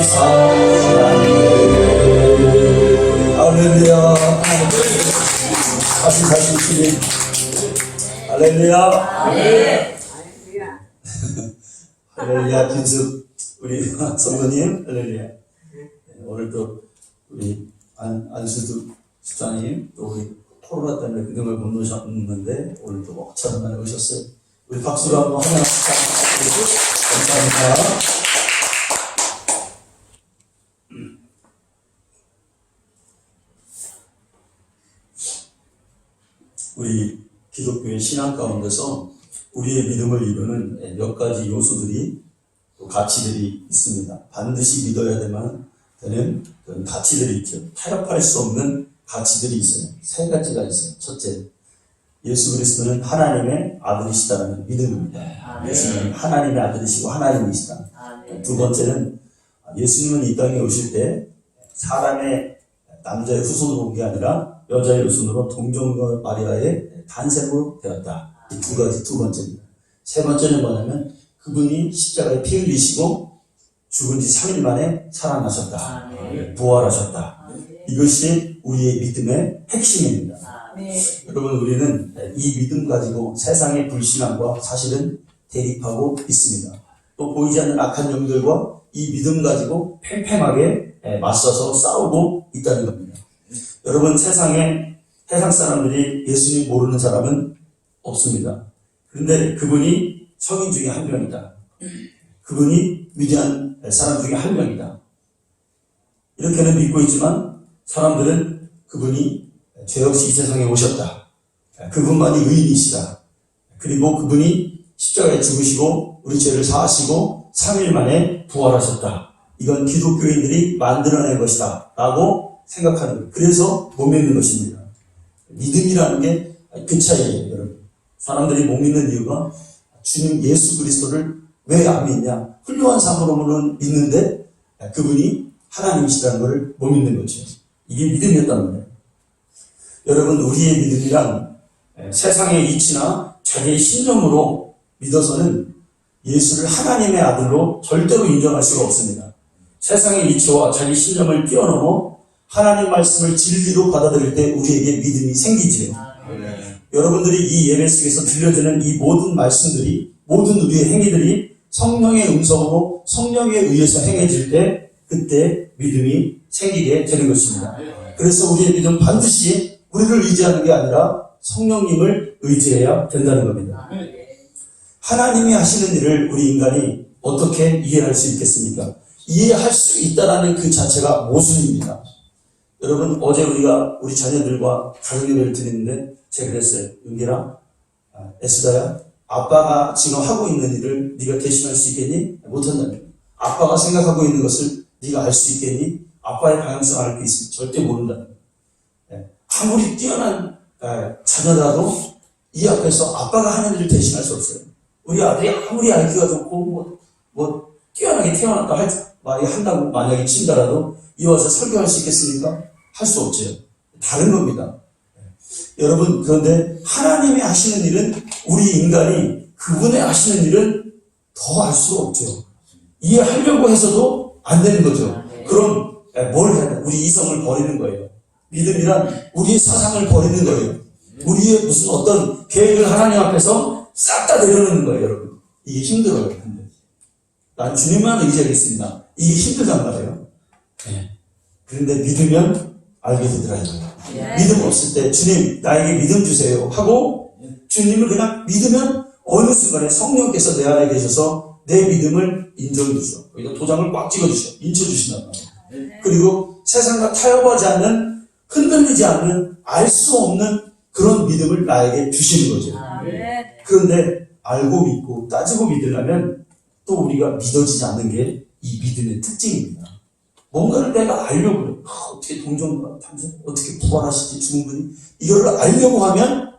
사랑해. 할렐루야. 다시 주님. 할렐루야. 할렐루야. 김숙 우리 성도님 할렐루야. 오늘도 우리 안수두 집사님 또 우리 코로나 때문에 그동안 못 오셨는데 오늘도 목차만에 오셨어요. 우리 박수로 한번 환영합시다. 감사합니다. 우리 기독교의 신앙 가운데서 우리의 믿음을 이루는 몇 가지 요소들이 또 가치들이 있습니다. 반드시 믿어야 되는 그런 가치들이 있죠. 타협할 수 없는 가치들이 있어요. 세 가지가 있어요. 첫째, 예수 그리스도는 하나님의 아들이시다는 믿음입니다. 예수님은 하나님의 아들이시고 하나님이시다. 두 번째는 예수님은 이 땅에 오실 때 사람의 남자의 후손으로 온 게 아니라 여자의 후손으로 동정녀 마리아의 단생으로 되었다. 이 두 번째입니다. 세 번째는 뭐냐면 그분이 십자가에 피 흘리시고 죽은 지 3일 만에 살아나셨다. 부활하셨다. 이것이 우리의 믿음의 핵심입니다. 여러분, 우리는 이 믿음 가지고 세상의 불신앙과 사실은 대립하고 있습니다. 또 보이지 않는 악한 영들과 이 믿음 가지고 팽팽하게 맞서서 싸우고 있다는 겁니다. 여러분, 세상 사람들이 예수님 모르는 사람은 없습니다. 그런데 그분이 성인 중에 한 명이다. 그분이 위대한 사람 중에 한 명이다. 이렇게는 믿고 있지만 사람들은 그분이 죄 없이 이 세상에 오셨다. 그분만이 의인이시다. 그리고 그분이 십자가에 죽으시고 우리 죄를 사하시고 3일 만에 부활하셨다. 이건 기독교인들이 만들어낸 것이다 라고 생각하는 거예요. 그래서 못 믿는 것입니다. 믿음이라는 게 그 차이예요, 여러분. 사람들이 못 믿는 이유가 주님 예수 그리스도를 왜 안 믿냐? 훌륭한 사람으로는 믿는데 그분이 하나님이시다는 걸 못 믿는 거죠. 이게 믿음이었단 말이에요. 여러분, 우리의 믿음이란 세상의 이치나 자기의 신념으로 믿어서는 예수를 하나님의 아들로 절대로 인정할 수가 없습니다. 세상의 이치와 자기 신념을 뛰어넘어 하나님 말씀을 진리로 받아들일 때 우리에게 믿음이 생기지요. 여러분들이 이 예배 속에서 들려드는 이 모든 말씀들이, 모든 우리의 행위들이 성령의 음성으로 성령에 의해서 행해질 때 그때 믿음이 생기게 되는 것입니다. 그래서 우리의 믿음 반드시 우리를 의지하는 게 아니라 성령님을 의지해야 된다는 겁니다. 하나님이 하시는 일을 우리 인간이 어떻게 이해할 수 있겠습니까? 이해할 수 있다는 그 자체가 모순입니다. 여러분, 어제 우리가 우리 자녀들과 가족 예배를 드리는데 제가 그랬어요. 윤기라, 에스다야, 아빠가 지금 하고 있는 일을 네가 대신할 수 있겠니? 못한다며. 아빠가 생각하고 있는 것을 네가 알 수 있겠니? 아빠의 방향성을 알 수 있으면 절대 모른다며. 아무리 뛰어난 자녀라도 이 앞에서 아빠가 하는 일을 대신할 수 없어요. 우리 아들이 아무리 IQ가 좋고 뛰어나게 태어났다 한다고 만약에 친다라도 이 와서 설교할 수 있겠습니까? 할 수 없죠. 다른 겁니다. 여러분, 그런데 하나님이 하시는 일은 우리 인간이 그분의 하시는 일은 더 알 수가 없죠. 이해하려고 해서도 안 되는 거죠. 그럼 뭘 해야 돼? 우리 이성을 버리는 거예요. 믿음이란 우리의 사상을 버리는 거예요. 우리의 무슨 어떤 계획을 하나님 앞에서 싹 다 내려놓는 거예요, 여러분. 이게 힘들어요. 근데 난 주님만 의지하겠습니다. 이게 힘들단 말이에요. 그런데 믿으면 알게 되더라고요. 믿음 없을 때 주님 나에게 믿음 주세요 하고 주님을 그냥 믿으면 어느 순간에 성령께서 내 안에 계셔서 내 믿음을 인정해 주셔. 거기다 도장을 꽉 찍어 주셔. 인쳐 주신단 말이에요. 그리고 세상과 타협하지 않는, 흔들리지 않는, 알 수 없는 그런 믿음을 나에게 주시는 거죠. 그런데 알고 믿고 따지고 믿으려면 또 우리가 믿어지지 않는 게 이 믿음의 특징입니다. 뭔가를 내가 알려고 그래. 어떻게 동정과 탐사, 어떻게 부활하실지 죽은 분이 이거를 알려고 하면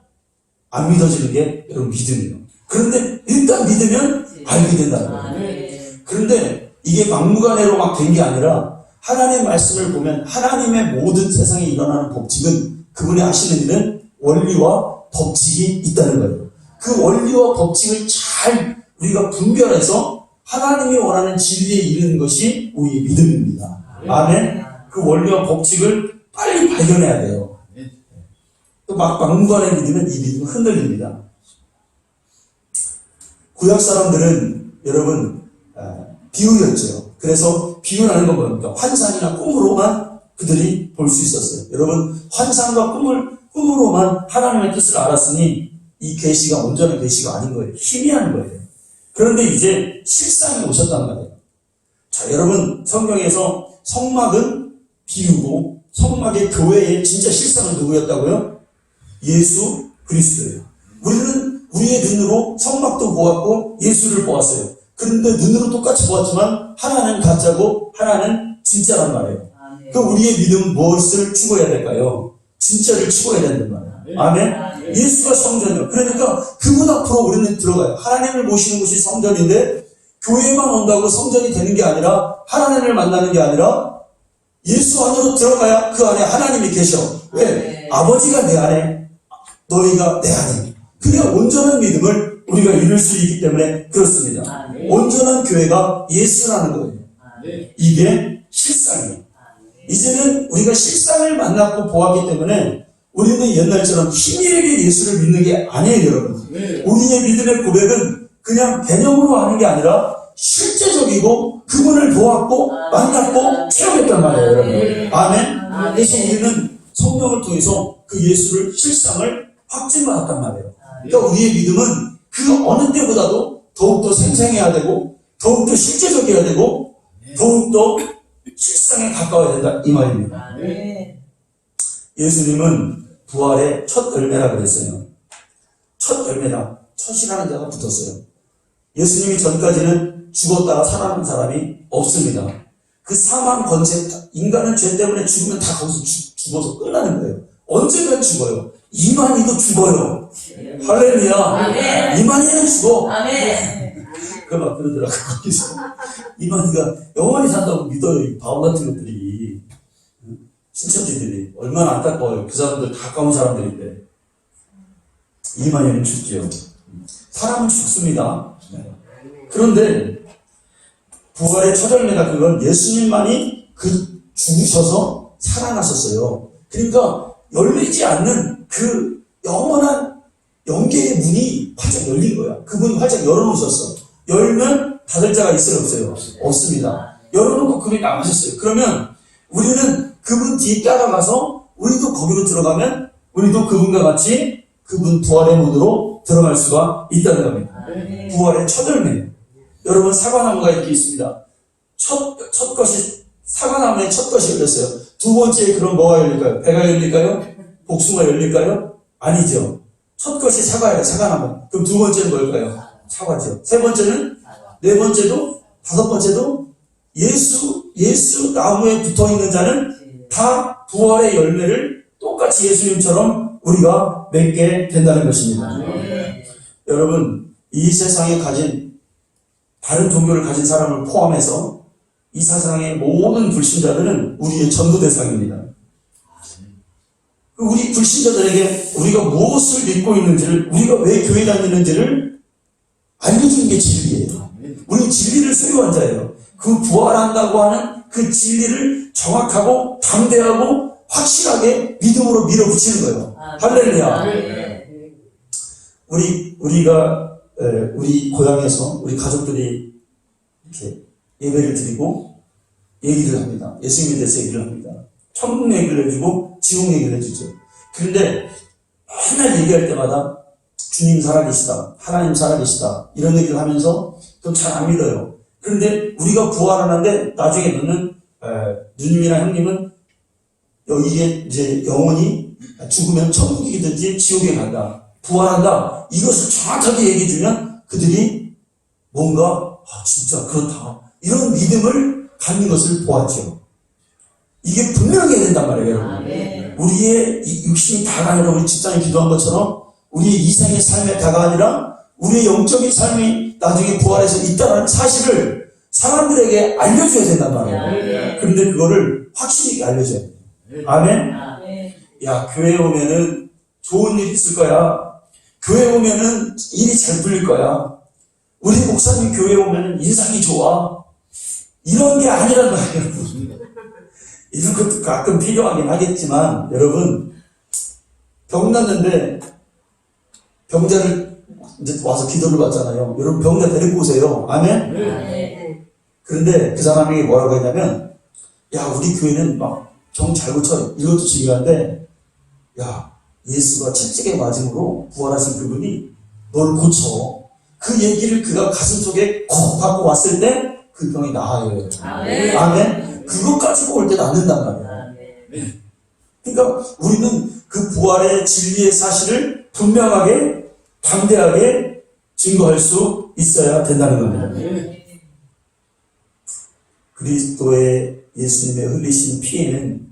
안 믿어지는 게 여러분 믿음이에요. 그런데 일단 믿으면 알게 된다는 거예요. 그런데 이게 막무가내로 막 된 게 아니라 하나님의 말씀을 보면 하나님의 모든 세상에 일어나는 법칙은 그분이 하시는 일은 원리와 법칙이 있다는 거예요. 그 원리와 법칙을 잘 우리가 분별해서 하나님이 원하는 진리에 이르는 것이 우리의 믿음입니다. 아멘. 그 원리와 법칙을 빨리 발견해야 돼요. 또 막무가내 믿으면 이 믿음은 흔들립니다. 구약 사람들은 여러분 비유였죠. 그래서 비유라는 건 뭡니까? 환상이나 꿈으로만 그들이 볼 수 있었어요. 여러분 환상과 꿈으로만 하나님의 뜻을 알았으니 이 계시가 온전한 계시가 아닌 거예요. 희미한 거예요. 그런데 이제 실상이 오셨단 말이에요. 자, 여러분 성경에서 성막은 비유고 성막의 교회의 진짜 실상은 누구였다고요? 예수 그리스도예요. 우리는 우리의 눈으로 성막도 보았고 예수를 보았어요. 그런데 눈으로 똑같이 보았지만 하나는 가짜고 하나는 진짜란 말이에요. 그 우리의 믿음은 무엇을 추구해야 될까요? 진짜를 추구해야 된단 말이에요. 아멘? 예수가 성전이요. 그러니까 그분 앞으로 우리는 들어가요. 하나님을 모시는 곳이 성전인데 교회만 온다고 성전이 되는 게 아니라 하나님을 만나는 게 아니라 예수 안으로 들어가야 그 안에 하나님이 계셔. 왜? 아버지가 내 안에, 너희가 내 안에. 그게 온전한 믿음을 우리가 이룰 수 있기 때문에 그렇습니다. 온전한 교회가 예수라는 거예요. 이게 실상이에요. 이제는 우리가 실상을 만났고 보았기 때문에 우리는 옛날처럼 희미하게 예수를 믿는 게 아니에요, 여러분. 우리의 믿음의 고백은 그냥 개념으로 하는 게 아니라 실제적이고 그분을 보았고 만났고 체험했단 말이에요, 여러분. 아멘. 그래서 우리는 성령을 통해서 그 예수를 실상을 확증받았단 말이에요. 그러니까 우리의 믿음은 그 어느 때보다도 더욱더 생생해야 되고 더욱더 실제적이어야 되고 더욱더 실상에 가까워야 된다 이 말입니다. 예수님은 부활의 첫 열매라 그랬어요. 첫 열매다. 첫이라는 자가 붙었어요. 예수님이 전까지는 죽었다가 살아나는 사람이 없습니다. 그 사망 권세, 인간은 죄 때문에 죽으면 다 거기서 죽어서 끝나는 거예요. 언젠간 죽어요. 이만희도 죽어요. 할렐루야. 이만희는 죽어. 그 막 그러더라고요. 거기서. 이만희가 영원히 산다고 믿어요. 이 바보 같은 것들이. 신천지들이. 얼마나 안타까워요. 그 사람들 다 가까운 사람들인데. 이만희는 죽지요. 사람은 죽습니다. 그런데 부활의 첫 열매가 그건 예수님만이 그 죽으셔서 살아나셨어요. 그러니까 열리지 않는 그 영원한 영계의 문이 활짝 열린 거야. 그분이 활짝 열어놓으셨어. 열면 닫을 자가 있어요, 없어요? 없습니다. 열어놓고 그분이 남으셨어요. 그러면 우리는 그분 뒤에 따라가서 우리도 거기로 들어가면 우리도 그분과 같이 그분 부활의 문으로 들어갈 수가 있다는 겁니다. 부활의 첫 열매. 여러분 사과나무가 이렇게 있습니다. 첫 것이 사과나무의 첫 것이 열렸어요. 두 번째에 그럼 뭐가 열릴까요? 배가 열릴까요? 복숭아 열릴까요? 아니죠. 첫 것이 사과예요. 사과나무. 그럼 두 번째는 뭘까요? 사과죠. 세 번째는 네 번째도 다섯 번째도 예수 나무에 붙어 있는 자는 다 부활의 열매를 똑같이 예수님처럼 우리가 맺게 된다는 것입니다. 여러분 이 세상에 가진 다른 종교를 가진 사람을 포함해서 이 세상의 모든 불신자들은 우리의 전도 대상입니다. 우리 불신자들에게 우리가 무엇을 믿고 있는지를, 우리가 왜 교회 다니는지를 알려주는 게 진리예요. 우리는 진리를 소유한 자예요. 그 부활한다고 하는 그 진리를 정확하고 담대하고 확실하게 믿음으로 밀어붙이는 거예요. 할렐루야. 우리 고향에서 우리 가족들이 이렇게 예배를 드리고 얘기를 합니다. 예수님에 대해서 얘기를 합니다. 천국 얘기를 해주고 지옥 얘기를 해주죠. 그런데 맨날 얘기할 때마다 주님 살아계시다, 하나님 살아계시다 이런 얘기를 하면서 좀 잘 안 믿어요. 그런데 우리가 부활하는데 나중에 너는 누님이나 형님은 이게 이제 영혼이 죽으면 천국이든지 지옥에 간다, 부활한다, 이것을 정확하게 얘기해 주면 그들이 뭔가 진짜 그렇다 이런 믿음을 갖는 것을 보았죠. 이게 분명히 해야 된단 말이에요, 여러분. 우리의 육신이 다가 아니라 우리 집사님이 기도한 것처럼 우리의 이생의 삶의 다가 아니라 우리의 영적인 삶이 나중에 부활해서 있다는 사실을 사람들에게 알려줘야 된단 말이에요. 그런데 그거를 확실히 알려줘야 돼요. 아멘? 야, 교회에 오면은 좋은 일 있을 거야. 교회에 오면은 일이 잘 풀릴 거야. 우리 목사님 교회 오면 인상이 좋아. 이런 게 아니란 말이에요. 이런 것도 가끔 필요하긴 하겠지만, 여러분, 병 났는데, 병자를 이제 와서 기도를 받잖아요. 여러분, 병자 데리고 오세요. 아멘? 네. 그런데 그 사람이 뭐라고 했냐면, 야, 우리 교회는 막 정 잘 고쳐. 이것도 중요한데, 야, 예수가 채찍에 맞음으로 부활하신 그분이 널 고쳐. 그 얘기를 그가 가슴 속에 콕 받고 왔을 때 그 병이 나아요. 아멘. 아멘? 그것 가지고 올 때 낫는단 말이에요. 그러니까 우리는 그 부활의 진리의 사실을 분명하게, 담대하게 증거할 수 있어야 된다는 겁니다. 그리스도의 예수님의 흘리신 피에는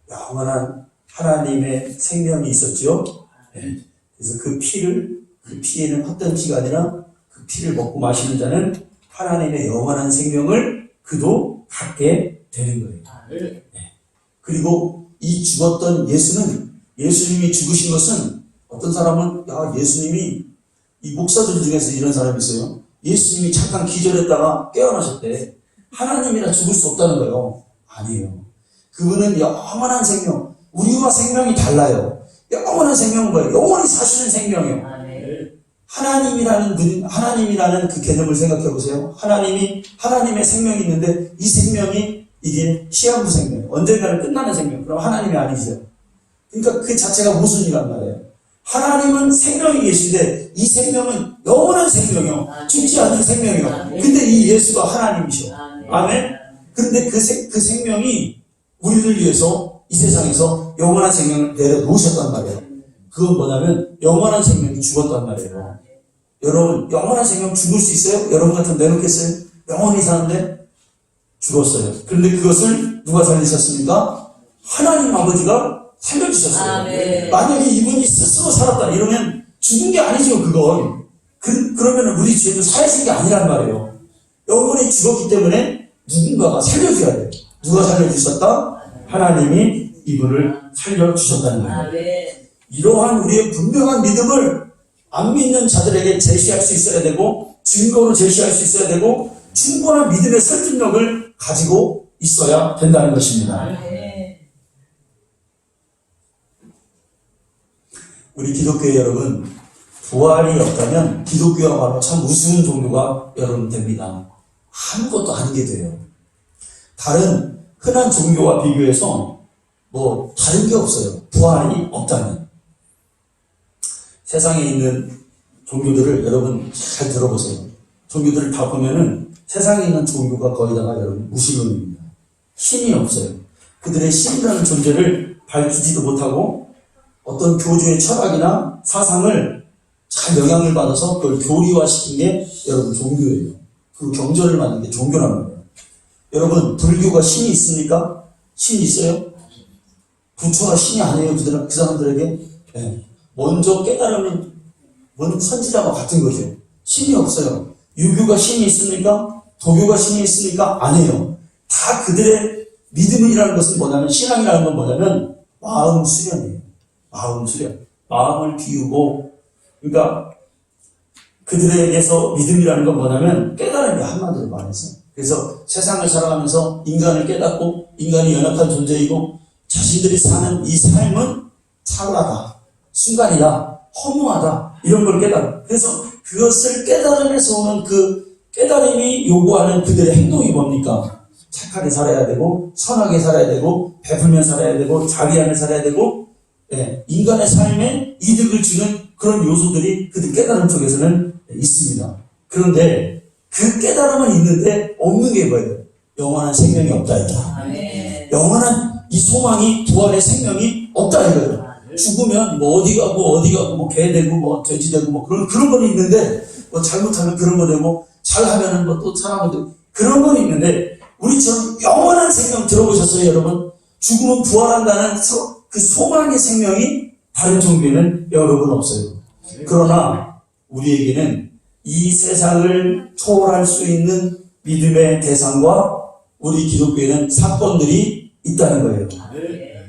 영원한 하나님의 생명이 있었죠. 그래서 그 피에는 헛된 피가 아니라 그 피를 먹고 마시는 자는 하나님의 영원한 생명을 그도 갖게 되는 거예요. 그리고 이 죽었던 예수님이 죽으신 것은 어떤 사람은, 야, 예수님이, 이 목사들 중에서 이런 사람이 있어요. 예수님이 잠깐 기절했다가 깨어나셨대. 하나님이라 죽을 수 없다는 거예요. 아니에요. 그분은 영원한 생명, 우리와 생명이 달라요. 영원한 생명은 뭐예요? 영원히 사시는 생명이에요. 하나님이라는 그 개념을 생각해 보세요. 하나님의 생명이 있는데 이 생명이 이게 시한부 생명이에요. 언젠가는 끝나는 생명. 그럼 하나님이 아니죠. 그러니까 그 자체가 모순이란 말이에요. 하나님은 생명이 계신데 이 생명은 영원한 생명이요. 죽지 않는 생명이요. 근데 이 예수가 하나님이셔. 아멘? 그런데 그 생명이 우리를 위해서 이 세상에서 영원한 생명을 내려놓으셨단 말이에요. 그건 뭐냐면 영원한 생명이 죽었단 말이에요. 여러분, 영원한 생명 죽을 수 있어요? 여러분 같으면 내놓겠어요? 영원히 사는데 죽었어요. 그런데 그것을 누가 살리셨습니까? 하나님 아버지가 살려주셨어요. 만약에 이분이 스스로 살았다 이러면 죽은 게 아니죠. 그건 그러면 우리 죄도 사해진 게 아니란 말이에요. 영원히 죽었기 때문에 누군가가 살려줘야 돼요. 누가 살려주셨다? 하나님이 이분을 살려주셨다는 거예요. 이러한 우리의 분명한 믿음을 안 믿는 자들에게 제시할 수 있어야 되고, 증거로 제시할 수 있어야 되고, 충분한 믿음의 설득력을 가지고 있어야 된다는 것입니다. 우리 기독교 여러분, 부활이 없다면 기독교야말로 참 우스운 종교가 여러분 됩니다. 아무것도 아닌 게 돼요. 다른 흔한 종교와 비교해서 뭐 다른 게 없어요. 부활이 없다면. 세상에 있는 종교들을 여러분 잘 들어보세요. 종교들을 다 보면은 세상에 있는 종교가 거의 다가 여러분 무신론입니다. 신이 없어요. 그들의 신이라는 존재를 밝히지도 못하고 어떤 교주의 철학이나 사상을 잘 영향을 받아서 그걸 교리화시킨 게 여러분 종교예요. 그리고 경전을 만든 게 종교라는 거예요. 여러분, 불교가 신이 있습니까? 신이 있어요? 부처가 신이 아니에요. 그 사람들에게. 네. 먼저 깨달으면 선지자와 같은 거죠. 신이 없어요. 유교가 신이 있습니까? 도교가 신이 있습니까? 아니에요. 다 그들의 믿음이라는 것은 뭐냐면, 신앙이라는 건 뭐냐면 마음 수련이에요. 마음 수련. 마음을 비우고, 그러니까 그들에게서 믿음이라는 건 뭐냐면 깨달음이, 한마디로 말해서. 그래서 세상을 살아가면서 인간을 깨닫고 인간이 연약한 존재이고 자신들이 사는 이 삶은 차라다, 순간이다, 허무하다, 이런 걸 깨달아. 그래서 그것을 깨달음에서 오는 그 깨달음이 요구하는 그들의 행동이 뭡니까? 착하게 살아야 되고, 선하게 살아야 되고, 베풀면 살아야 되고, 자비하며 살아야 되고, 인간의 삶에 이득을 주는 그런 요소들이 그들 깨달음 속에서는 있습니다. 그런데 그 깨달음은 있는데 없는 게 뭐예요? 영원한 생명이 없다 이거예요. 영원한 이 소망이, 부활의 생명이 없다 이거예요. 죽으면 뭐 어디 가고 뭐 개 되고 뭐 돼지 되고 뭐 그런 건 있는데, 뭐 잘못하면 그런 거 되고 잘하면은 뭐 또 사람은 되고 그런 건 있는데, 우리처럼 영원한 생명 들어보셨어요 여러분? 죽으면 부활한다는 그 소망의 생명이 다른 종교에는 여러분 없어요. 그러나 우리에게는 이 세상을 초월할 수 있는 믿음의 대상과 우리 기독교에는 사건들이 있다는 거예요.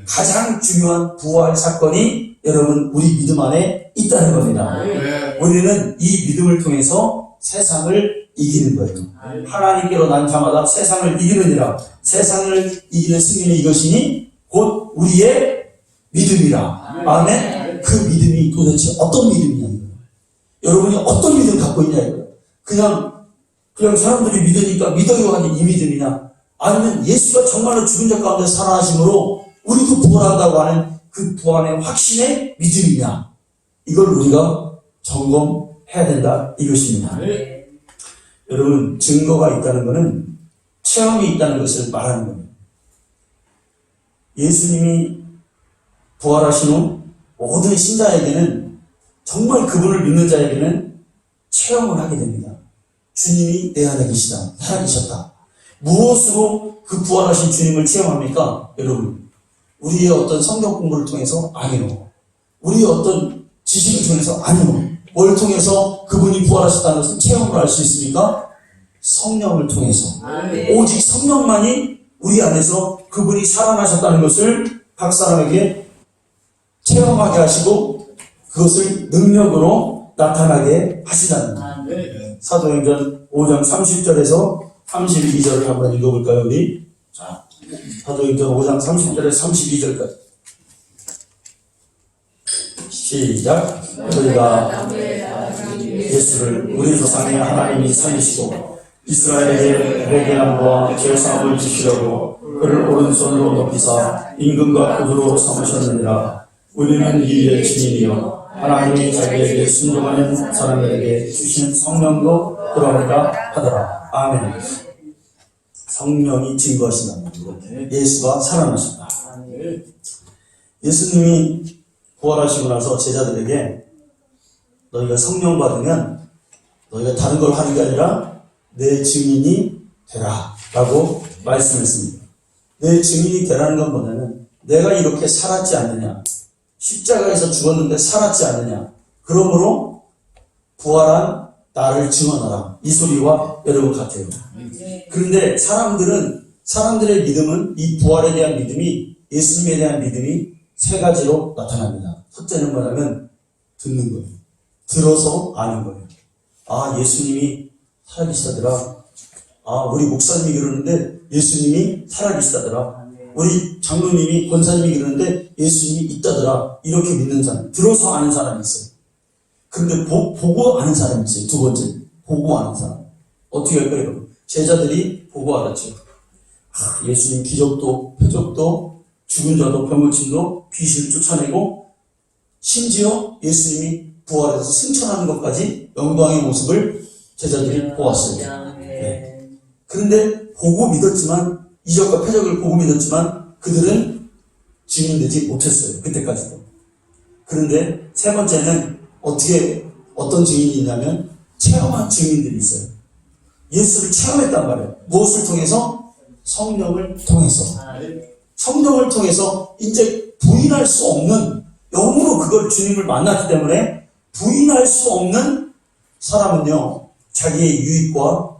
가장 중요한 부활 사건이 여러분 우리 믿음 안에 있다는 겁니다. 우리는 이 믿음을 통해서 세상을 이기는 거예요. 하나님께로 난 자마다 세상을 이기느니라. 세상을 이기는 승리는 이것이니 곧 우리의 믿음이라. 아멘. 그 믿음이 도대체 어떤 믿음이냐 이거예요. 여러분이 어떤 믿음 갖고 있냐 이거예요. 그냥 사람들이 믿으니까 믿어요 하는 이 믿음이냐, 아니면 예수가 정말로 죽은 자 가운데 살아나심으로 우리도 부활한다고 하는 그 부활의 확신의 믿음이냐, 이걸 우리가 점검해야 된다 이것입니다. 여러분, 증거가 있다는 것은 체험이 있다는 것을 말하는 겁니다. 예수님이 부활하신 후 모든 신자에게는, 정말 그분을 믿는 자에게는 체험을 하게 됩니다. 주님이 내 안에 계시다, 살아계셨다. 무엇으로 그 부활하신 주님을 체험합니까? 여러분, 우리의 어떤 성경 공부를 통해서? 아니요. 우리의 어떤 지식을 통해서? 아니요. 뭘 통해서 그분이 부활하셨다는 것을 체험을 할 수 있습니까? 성령을 통해서. 오직 성령만이 우리 안에서 그분이 살아나셨다는 것을 각 사람에게 체험하게 하시고 그것을 능력으로 나타나게 하시다는 거예요. 사도행전 5장 30절에서 32절을 한번 읽어볼까요, 우리? 자, 사도행전 5장 30절에서 32절까지. 시작. 저희가 예수를 우리 조상의 하나님이 살리시고 이스라엘에게 회개함과 죄사함을 주시려고 그를 오른손으로 높이사 임금과 구주로 삼으셨느니라. 우리는 이의 증인이요 하나님이 자기에게 순종하는 사람들에게 주신 성령도 그러하리라 하더라. 아멘. 성령이 증거하신다. 예수가 살아나셨다. 예수님이 부활하시고 나서 제자들에게 너희가 성령 받으면 너희가 다른 걸 하는 게 아니라 내 증인이 되라 라고 말씀했습니다. 내 증인이 되라는 건 뭐냐면, 내가 이렇게 살았지 않느냐, 십자가에서 죽었는데 살았지 않느냐, 그러므로 부활한 나를 증언하라, 이 소리와 여러분 같아요. 그런데 사람들의 믿음은, 이 부활에 대한 믿음이, 예수님에 대한 믿음이 세 가지로 나타납니다. 첫째는 뭐냐면 듣는 거예요. 들어서 아는 거예요. 아, 예수님이 살아계시다더라. 아, 우리 목사님이 그러는데 예수님이 살아계시다더라. 우리 장로님이, 권사님이 그러는데 예수님이 있다더라. 이렇게 믿는 사람, 들어서 아는 사람이 있어요. 그런데 보고 아는 사람이 있어요. 두 번째, 보고 아는 사람. 어떻게 할까요, 여러분? 제자들이 보고 알았죠. 아, 예수님 기적도, 표적도, 죽은 자도, 병고침도, 귀신을 쫓아내고, 심지어 예수님이 부활해서 승천하는 것까지 영광의 모습을 제자들이 보았어요. 네. 그런데 보고 믿었지만, 이적과 표적을 보고 믿었지만 그들은 증인되지 못했어요. 그때까지도. 그런데 세 번째는 어떤 증인이 있냐면 체험한 증인들이 있어요. 예수를 체험했단 말이에요. 무엇을 통해서? 성령을 통해서. 성령을 통해서 이제 부인할 수 없는, 영으로 그걸 주님을 만났기 때문에 부인할 수 없는 사람은요, 자기의 유익과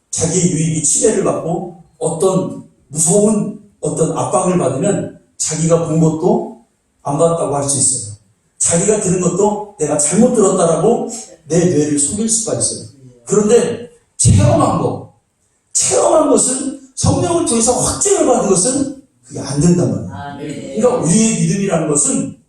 자기의 유익이 침해를 받고 어떤 무서운 어떤 압박을 받으면 자기가 본 것도 안 봤다고 할 수 있어요. 자기가 들은 것도 내가 잘못 들었다라고 내 뇌를 속일 수가 있어요. 그런데 체험한 것은, 성령을 통해서 확증을 받은 것은 그게 안 된단 말이에요. 그러니까 우리의 믿음이라는 것은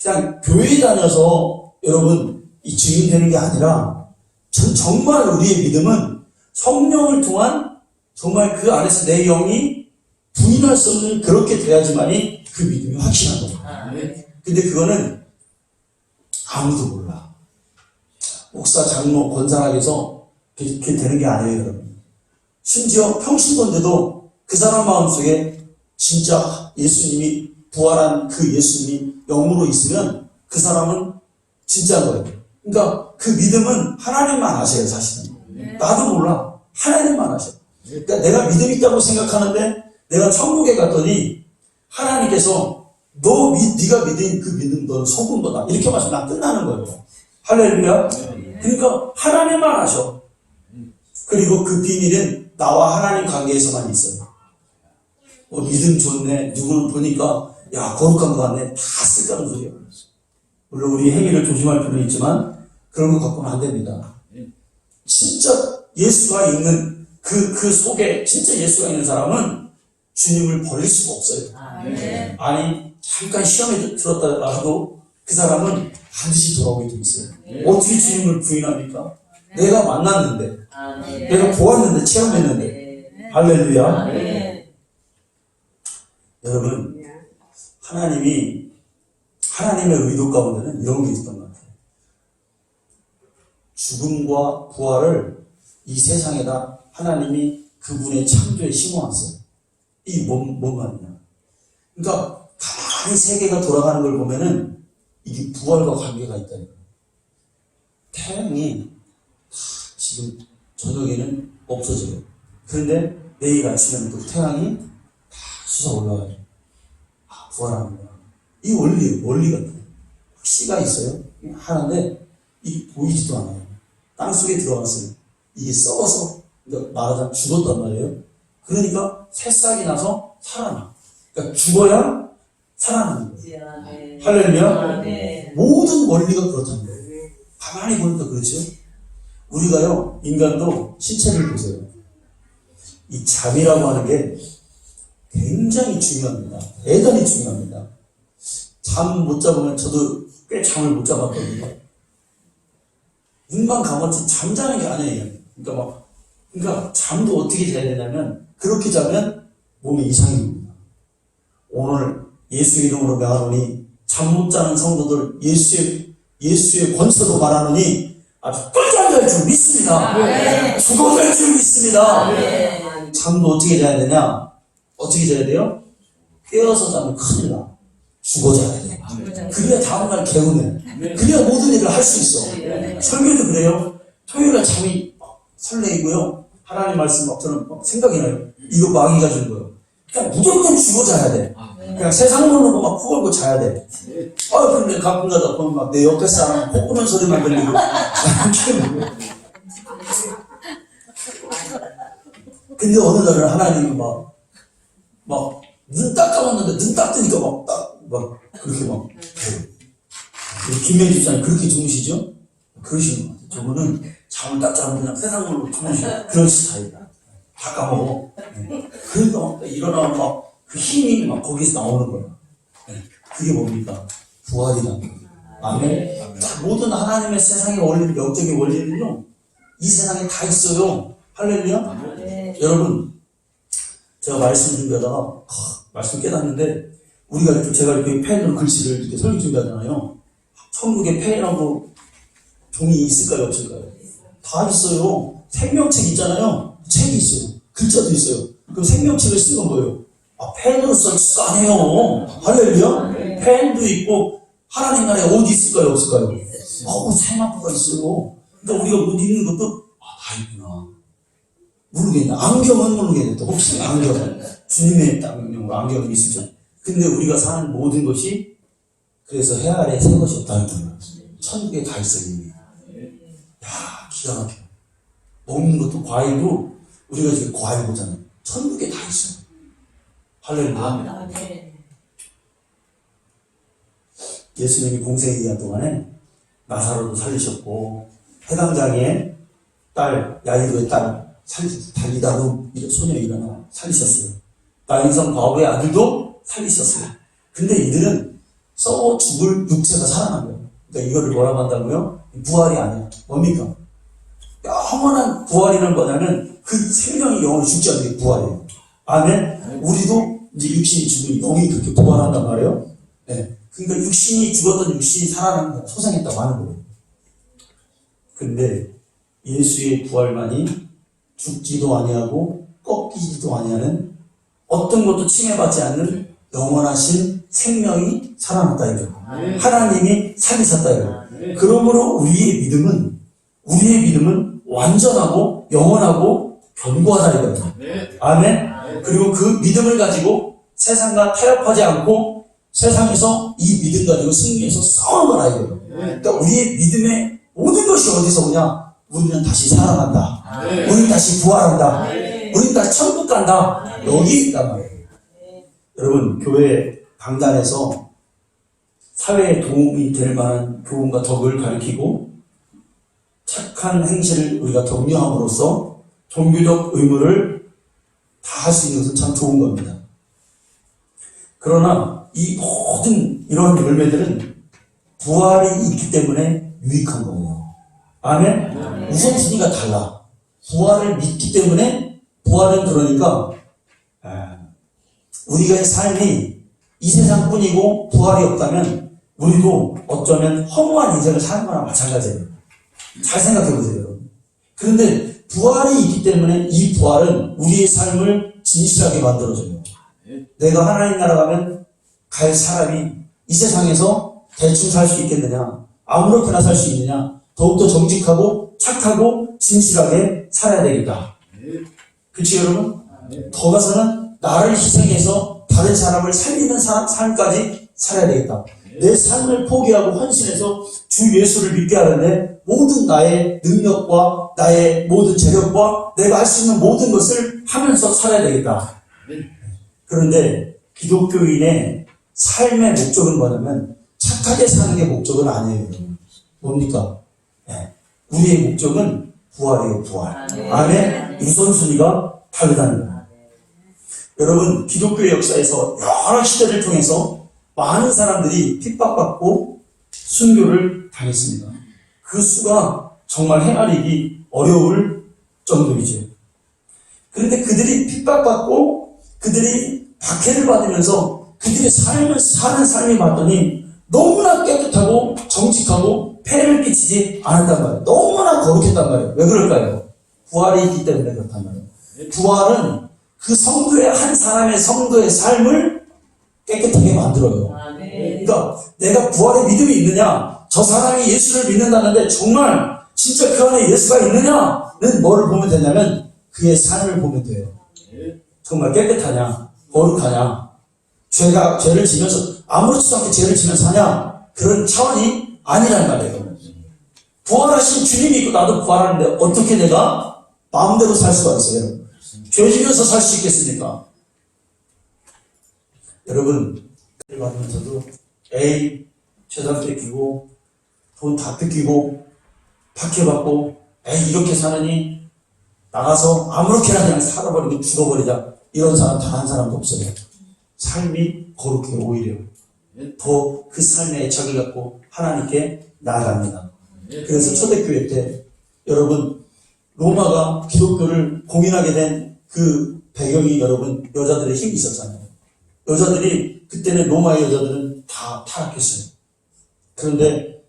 그냥 교회 다녀서 여러분 이 증인되는 게 아니라, 정말 우리의 믿음은 성령을 통한, 정말 그 안에서 내 영이 부인할 수 없는, 그렇게 돼야지만이 그 믿음이 확실한 겁니다. 근데 그거는 아무도 몰라. 목사, 장로, 권사락에서 그렇게 되는 게 아니에요, 여러분. 심지어 평신도인데도 그 사람 마음속에 진짜 예수님이, 부활한 그 예수님이 영으로 있으면 그 사람은 진짜인 거예요. 그러니까 그 믿음은 하나님만 아세요, 사실은. 나도 몰라. 하나님만 아셔. 그러니까 내가 믿음 있다고 생각하는데, 내가 천국에 갔더니 하나님께서 네가 믿은 그 믿음, 넌 속은 거다, 이렇게 말하면 끝나는 거예요. 할렐루야. 그러니까 하나님만 아셔. 그리고 그 비밀은 나와 하나님 관계에서만 있어요. 믿음 좋네, 누구를 보니까 야 거룩한 거 같네, 다 쓸데없는 소리야. 물론 우리 행위를 조심할 필요는 있지만 그런 거 갖고는 안 됩니다. 진짜 예수가 있는 그 속에 진짜 예수가 있는 사람은 주님을 버릴 수가 없어요. 아니 잠깐 시험에 들었다 해도 그 사람은 반드시 돌아오게 돼 있어요. 어떻게 주님을 부인합니까? 내가 만났는데, 내가 보았는데, 체험했는데. 할렐루야. 여러분, 하나님의 의도 가운데는 이런 게 있었던 것 같아요. 죽음과 부활을 이 세상에다 하나님이 그분의 창조에 심어놨어요. 이 뭔 말이냐. 그러니까 가만히 세계가 돌아가는 걸 보면은 이게 부활과 관계가 있다는 거예요. 태양이 지금 저녁에는 없어져요. 그런데 내일 아침에는 또 태양이 다 솟아 올라와요. 부활하는 거야. 이 원리 같아요. 씨가 있어요. 하나인데 이게 보이지도 않아요. 땅 속에 들어갔어요. 이게 썩어서 말하자면 죽었단 말이에요. 그러니까 새싹이 나서 살아나. 그러니까 죽어야 살아나는 거예요. 할렐루야. 모든 원리가 그렇다는 거예요. 가만히 보니까 그렇죠. 우리가요, 인간도 신체를 보세요. 이 잠이라고 하는 게 굉장히 중요합니다. 대단히 중요합니다. 잠 못 잡으면 저도 꽤 잠을 못 잡았거든요. 눈만 감았지 잠자는 게 아니에요. 그러니까 잠도 어떻게 자야 되냐면 그렇게 자면 몸에 이상이 옵니다. 오늘 예수 이름으로 명하노니 잠 못 자는 성도들 예수의 권세도 말하노니 아주 꿀잠잘 줄 믿습니다. 죽어갈 줄 믿습니다. 잠도 어떻게 자야 되냐? 어떻게 자야 돼요? 깨어서 자면 큰일 나. 죽어 자야 돼. 그래야 다음날 개운해. 그래야 모든 일을 할 수 있어. 설교도 그래요. 토요일날 잠이 설레이고요. 하나님 말씀 막 저는 막 생각이 나요. 이거 마귀가 준 거예요. 그냥 무조건 죽어 자야 돼. 그냥 세상 모르고 막 코 걸고 자야 돼. 근데 가끔 가다 보면 막 내 옆에 사람 코 고는 소리만 들리고. 근데 어느 날은 하나님이 막 눈 딱 감았는데 눈 딱 뜨니까 그렇게 김명희 집사님 그렇게 주무시죠? 그러시는 것 같아요. 저분은 잠을 딱 자면 그냥 세상 모르고 주무시는 그런 스타일이다. 다 까먹어. 그러니까 막 일어나면 그 힘이 막 거기서 나오는 거야. 그게 뭡니까? 부활이라는 거예요. 아멘. 모든 하나님의 세상의 원리, 영적인 원리는요, 이 세상에 다 있어요. 할렐루야. 여러분, 제가 말씀 준비하다가 말씀 깨닫는데 제가 이렇게 펜으로 글씨를 이렇게 설교 준비하잖아요. 천국에 펜하고 종이 있을까요, 없을까요? 다 있어요. 생명책 있잖아요. 책이 있어요. 글자도 있어요. 그럼 생명책을 쓰는 건 뭐예요? 펜으로 쓸 수가 안 해요. 할렐루야? 펜도 있고, 하나님 나라에 어디 있을까요? 없을까요? 세마포가 있어요. 그러니까 우리가 못 읽는 것도, 다 있구나. 모르겠네. 안경은 모르겠네. 혹시 안경은. 주님의 안경은 있으죠. 근데 우리가 사는 모든 것이, 그래서 해 아래 새 것이 없다는 거예요. 천국에 다 있어요, 이미. 기가 막혀. 먹는 것도 과일도, 우리가 지금 과일 보잖아요. 천국에 다 있어요. 할렐루야. 예수님이 공생의 기간 동안에 나사로도 살리셨고, 해당장의 딸, 야이로의 딸, 달리다로 소녀 일어나 살리셨어요. 나인성 과부의 아들도 살리셨어요. 근데 이들은 썩어 죽을 육체가 살아난 거예요. 그러니까 이거를 뭐라고 한다고요? 부활이 아니야. 뭡니까? 영원한 부활이란 뭐냐면 그 생명이 영원히 죽지 않는 게 부활이에요. 아멘? 우리도 이제 육신이 죽으니 영이 그렇게 부활한단 말이에요. 네. 그러니까 육신이 죽었던 육신이 살아나는 거야. 소생했다고 하는 거예요. 근데 예수의 부활만이 죽지도 아니하고 꺾이지도 아니하는 어떤 것도 침해받지 않는 영원하신 생명이 살아났다 이거예요. 하나님이 살리셨다 이거예요. 그러므로 우리의 믿음은 완전하고 영원하고 견고하다 이거예요. 아멘. 그리고 그 믿음을 가지고 세상과 타협하지 않고 세상에서 이 믿음 가지고 승리해서 싸우는 거라 이거예요. 그러니까 우리의 믿음의 모든 것이 어디서 오냐? 우리는 다시 살아난다. 우리는 다시 부활한다. 우리는 다시 천국 간다. 여기 있단 말이에요. 여러분, 교회 강단에서 사회에 도움이 될 만한 교훈과 덕을 가르치고 착한 행실을 우리가 격려함으로써 종교적 의무를 다 할 수 있는 것은 참 좋은 겁니다. 그러나 이 모든 이런 열매들은 부활이 있기 때문에 유익한 거예요. 아멘? 우선순위가 달라. 부활을 믿기 때문에, 부활은 그러니까 우리의 삶이 이 세상뿐이고 부활이 없다면 우리도 어쩌면 허무한 인생을 사는 거나 마찬가지예요. 잘 생각해 보세요, 여러분. 그런데 부활이 있기 때문에 이 부활은 우리의 삶을 진실하게 만들어줘요. 내가 하나님 나라 가면 갈 사람이 이 세상에서 대충 살 수 있겠느냐, 아무렇게나 살 수 있느냐, 더욱더 정직하고 착하고 진실하게 살아야 되겠다. 그치 여러분? 더 가서는 나를 희생해서 다른 사람을 살리는 삶까지 살아야 되겠다. 내 삶을 포기하고 헌신해서 주 예수를 믿게 하는데 모든 나의 능력과 나의 모든 재력과 내가 할 수 있는 모든 것을 하면서 살아야 되겠다. 그런데 기독교인의 삶의 목적은 뭐냐면 착하게 사는 게 목적은 아니에요. 뭡니까? 우리의 목적은 부활이에요, 부활. 아멘. 우선순위가 다르다는 거예요. 여러분, 기독교의 역사에서 여러 시대를 통해서 많은 사람들이 핍박받고 순교를 당했습니다. 그 수가 정말 헤아리기 어려울 정도이죠. 그런데 그들이 핍박받고 그들이 박해를 받으면서 그들의 삶을 사는 삶이 봤더니 너무나 깨끗하고 정직하고 폐를 끼치지 않았단 말이에요. 너무나 거룩했단 말이에요. 왜 그럴까요? 부활이 있기 때문에 그렇단 말이에요. 부활은 그 성도의 한 사람의 성도의 삶을 깨끗하게 만들어요. 그러니까 내가 부활의 믿음이 있느냐, 저 사람이 예수를 믿는다는데 정말 진짜 그 안에 예수가 있느냐는 뭐를 보면 되냐면 그의 삶을 보면 돼요. 정말 깨끗하냐, 거룩하냐, 죄를 지면서 아무렇지도 않게 죄를 지면서 하냐, 그런 차원이 아니란 말이에요. 부활하신 주님이 있고 나도 부활하는데 어떻게 내가 마음대로 살 수가 있어요? 죄 지면서 살 수 있겠습니까? 여러분, 받으면서도 에이, 재산 뺏기고 돈 다 뺏기고 박해받고 에이, 이렇게 사느니 나가서 아무렇게나 그냥 살아버리고 죽어버리자, 이런 사람 단 한 사람도 없어요. 삶이 거룩해요. 오히려 더 그 삶에 애착을 갖고 하나님께 나아갑니다. 그래서 초대교회 때 여러분, 로마가 기독교를 공인하게 된 그 배경이 여러분, 여자들의 힘이 있었잖아요. 여자들이 그때는 로마의 여자들은 다 타락했어요. 그런데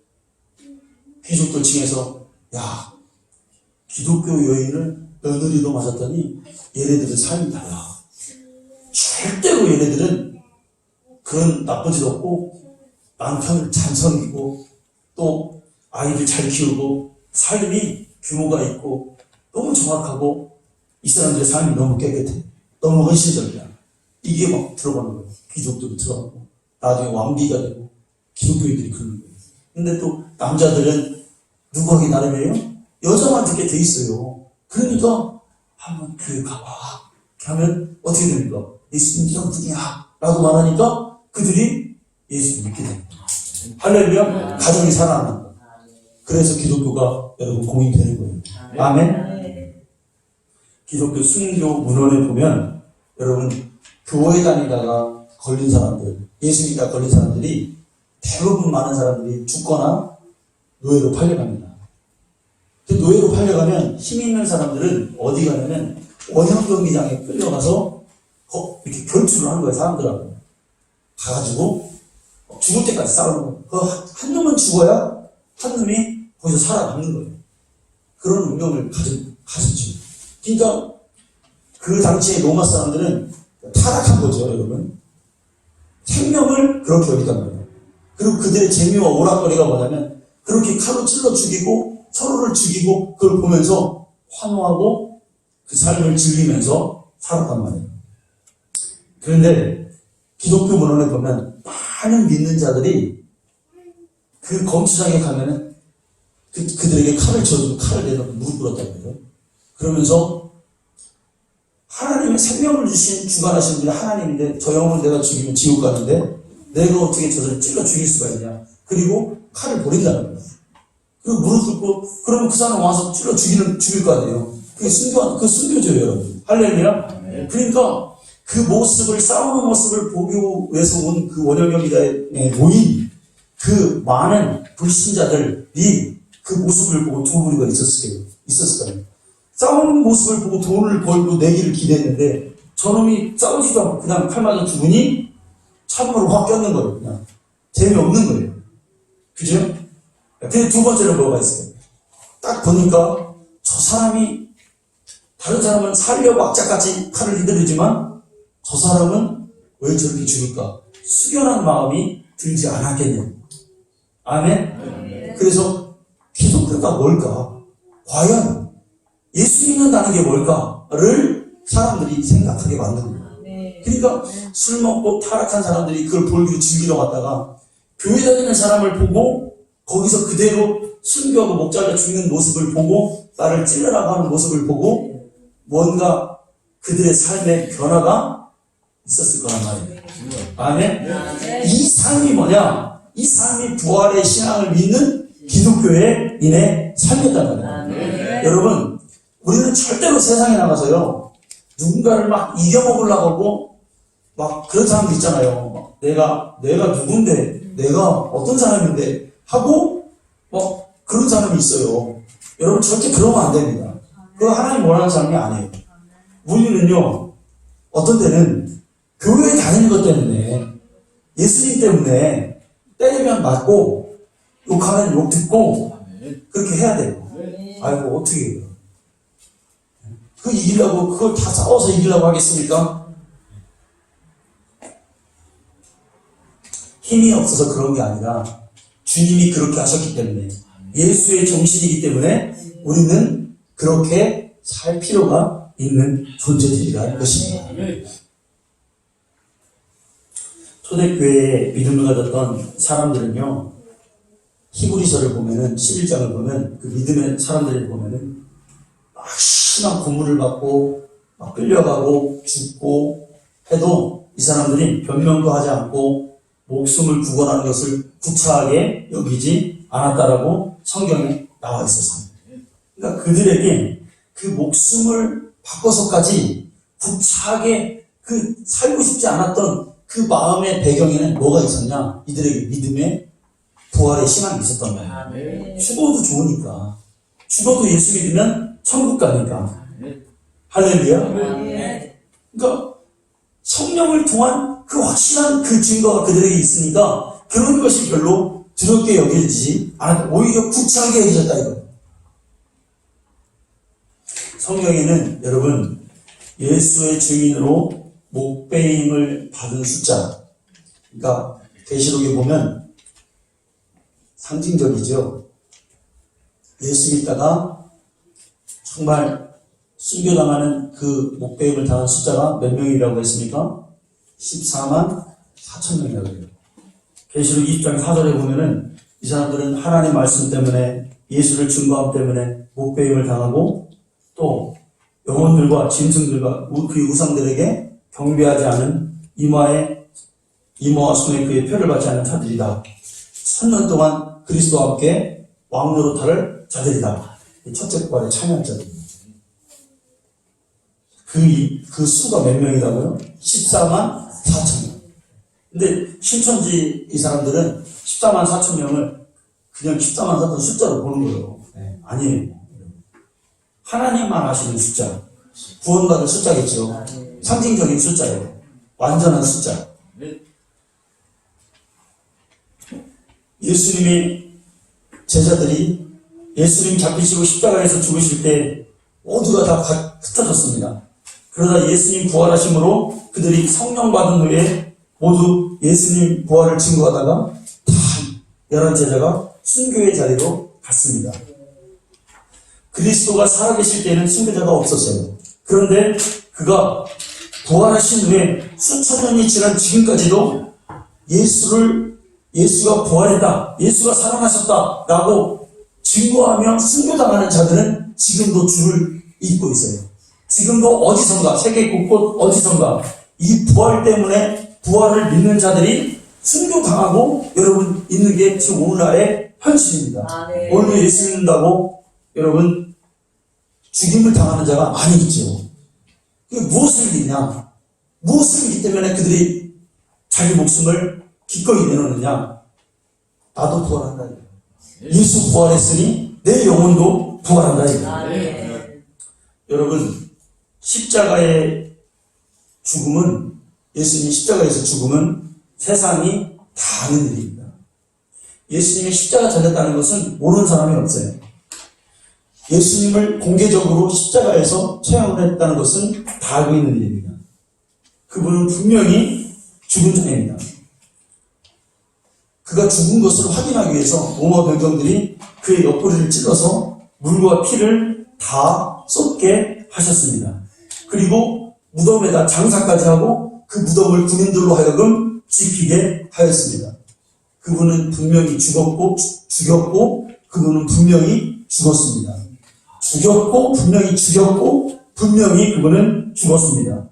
귀족들 층에서 야, 기독교 여인을 며느리로 맞았더니 얘네들은 삶이 달라. 절대로 얘네들은 그런 나쁜 짓 없고 남편을 잘 섬기고 또 아이들 잘 키우고 삶이 규모가 있고 너무 정확하고 이 사람들의 삶이 너무 깨끗해. 너무 헌신적이야. 이게 막 들어가는 거예요. 귀족들이 들어가고 나중에 왕비가 되고 기독교인들이 그러는 거예요. 근데 또 남자들은 누구 하기 나름이에요? 여자만 듣게 돼 있어요. 그러니까 한번 교회 가봐. 하면 어떻게 됩니까? 예수님 이런 분이야 라고 말하니까 그들이 예수를 믿게 됩니다. 할렐루야. 가정이 살아나는 거예요. 그래서 기독교가 여러분 공인되는 거예요. 아멘. 기독교 순교 문헌에 보면 여러분, 교회 다니다가 걸린 사람들, 예수 믿다가 걸린 사람들이 대부분 많은 사람들이 죽거나 노예로 팔려갑니다. 노예로 팔려가면 힘 있는 사람들은 어디 가냐면 원형 경기장에 끌려가서 이렇게 결투를 하는 거예요. 사람들하고 가가지고 죽을 때까지 싸우는 거예요. 한 놈은 죽어야 한 놈이 거기서 살아남는 거예요. 그런 운명을 가졌죠. 그러니까 그 당시에 로마 사람들은 타락한 거죠, 여러분. 생명을 그렇게 여기단 말이에요. 그리고 그들의 재미와 오락거리가 뭐냐면 그렇게 칼로 찔러 죽이고 서로를 죽이고 그걸 보면서 환호하고 그 삶을 즐기면서 살았단 말이에요. 그런데 기독교 문헌에 보면 많은 믿는 자들이 그 검투장에 가면은 그들에게 칼을 쳐주고 칼을 내놓고 무릎 꿇었다는 거예요. 그러면서 하나님의 생명을 주신 주관하시는 분이 하나님인데 저 영혼을 내가 죽이면 지옥 가는데 내가 어떻게 저를 찔러 죽일 수가 있냐. 그리고 칼을 버린다는 거예요. 그리고 무릎 꿇고, 그러면 그 사람 와서 찔러 죽일 거 아니에요. 그게 순교죠, 여러분. 할렐루야. 그러니까 그 모습을, 싸우는 모습을 보기 위해서 온 그 원형경기자에 모인 그 많은 불신자들이 그 모습을 보고 두 무리가 있었을 거예요. 싸우는 모습을 보고 돈을 벌고 내기를 기대했는데 저놈이 싸우지도 않고 그냥 칼 맞아 죽으니 참으로 확 꼈는 거예요. 그냥 재미없는 거예요. 그죠? 근데 두 번째로 뭐가 있어요? 딱 보니까 저 사람이 다른 사람은 살려고 악착같이 칼을 휘두르지만 저 사람은 왜 저렇게 죽을까? 숙연한 마음이 들지 않았겠냐. 아멘? 그래서 기독교가 뭘까? 과연 예수 믿는다는 게 뭘까를 사람들이 생각하게 만든 거예요. 그러니까 술 먹고 타락한 사람들이 그걸 볼기로 즐기러 갔다가 교회 다니는 사람을 보고 거기서 그대로 순교하고 목자가 죽는 모습을 보고 나를 찔러라고 하는 모습을 보고 뭔가 그들의 삶의 변화가 있었을 거란 말이에요. 아멘? 이 삶이 뭐냐? 이 삶이 부활의 신앙을 믿는 기독교인의 삶이었단 말이에요. 여러분, 우리는 절대로 세상에 나가서요, 누군가를 막 이겨먹으려고 하고, 막 그런 사람들 있잖아요. 내가 누군데, 내가 어떤 사람인데, 하고, 그런 사람이 있어요. 여러분, 절대 그러면 안 됩니다. 그거 하나님 원하는 사람이 아니에요. 우리는요, 어떤 때는 교회에 다니는 것 때문에, 예수님 때문에 때리면 맞고, 욕하면 욕 듣고, 그렇게 해야 돼요. 아이고, 어떻게 해요? 그걸 다 싸워서 이기려고 하겠습니까? 힘이 없어서 그런 게 아니라, 주님이 그렇게 하셨기 때문에, 예수의 정신이기 때문에, 우리는 그렇게 살 필요가 있는 존재들이라는 것입니다. 초대교회에 믿음을 가졌던 사람들은요, 히브리서를 보면은, 11장을 보면, 그 믿음의 사람들을 보면은, 막 심한 고문을 받고, 막 끌려가고, 죽고 해도 이 사람들이 변명도 하지 않고, 목숨을 구원하는 것을 구차하게 여기지 않았다라고 성경에 나와 있었습니다. 그러니까 그들에게 그 목숨을 바꿔서까지 구차하게 살고 싶지 않았던 그 마음의 배경에는 뭐가 있었냐? 이들에게 믿음의 부활의 신앙이 있었던 거예요. 죽어도 좋으니까. 죽어도 예수 믿으면 천국 가니까. 할렐루야. 그러니까 성령을 통한 그 확실한 그 증거가 그들에게 있으니까 그런 것이 별로 두렵게 여겨지지 않았다. 오히려 구차하게 여겨졌다 이거예요. 성경에는 여러분 예수의 증인으로 목배임을 받은 숫자, 그러니까 계시록에 보면 상징적이죠. 예수 믿다가 정말 순교당하는 그 목배임을 당한 숫자가 몇 명이라고 했습니까? 14만 4천 명이라고 해요. 계시록 20장 4절에 보면은 이 사람들은 하나님 말씀 때문에 예수를 증거함 때문에 목배임을 당하고 또 영혼들과 짐승들과 그 우상들에게 경배하지 않은 이모와 손에 그의 표를 받지 않는 자들이다. 1000년 동안 그리스도와 함께 왕노릇할 자들이다. 첫째 부활의 참여한 자들입니다. 그 수가 몇 명이라고요? 14만 4천 명. 근데 신천지 이 사람들은 14만 4천 명을 그냥 14만 4천 숫자로 보는 거예요. 아니에요. 하나님만 아시는 숫자. 구원받은 숫자겠죠. 상징적인 숫자예요. 완전한 숫자. 예수님의 제자들이 예수님 잡히시고 십자가에서 죽으실 때 모두가 다 흩어졌습니다. 그러다 예수님 부활하심으로 그들이 성령 받은 후에 모두 예수님 부활을 증거하다가 다 11제자가 순교의 자리로 갔습니다. 그리스도가 살아계실 때는 순교자가 없었어요. 그런데 그가 부활하신 후에 수천 년이 지난 지금까지도 예수가 부활했다, 예수가 살아나셨다 라고 증거하며 순교당하는 자들은 지금도 줄을 잇고 있어요. 지금도 어디선가, 세계 곳곳 어디선가 이 부활 때문에 부활을 믿는 자들이 순교당하고 여러분 있는 게 지금 오늘날의 현실입니다. 아, 네. 오늘 예수 믿는다고 여러분 죽임을 당하는 자가 많이 있죠. 그게 무엇을 믿냐? 무엇을 믿기 때문에 그들이 자기 목숨을 기꺼이 내놓느냐? 나도 부활한다. 예수 부활했으니 내 영혼도 부활한다. 아, 네. 여러분, 십자가의 죽음은, 예수님이 십자가에서 죽음은 세상이 다 아는 일입니다. 예수님이 십자가 잘렸다는 것은 모르는 사람이 없어요. 예수님을 공개적으로 십자가에서 처형을 했다는 것은 다 알고 있는 일입니다. 그분은 분명히 죽은 자입니다. 그가 죽은 것을 확인하기 위해서 로마 병정들이 그의 옆구리를 찔러서 물과 피를 다 쏟게 하셨습니다. 그리고 무덤에다 장사까지 하고 그 무덤을 군인들로 하여금 지키게 하였습니다. 그분은 분명히 죽었고 그분은 분명히 죽었습니다. 죽였고 분명히 죽였고 분명히 그분은 죽었습니다.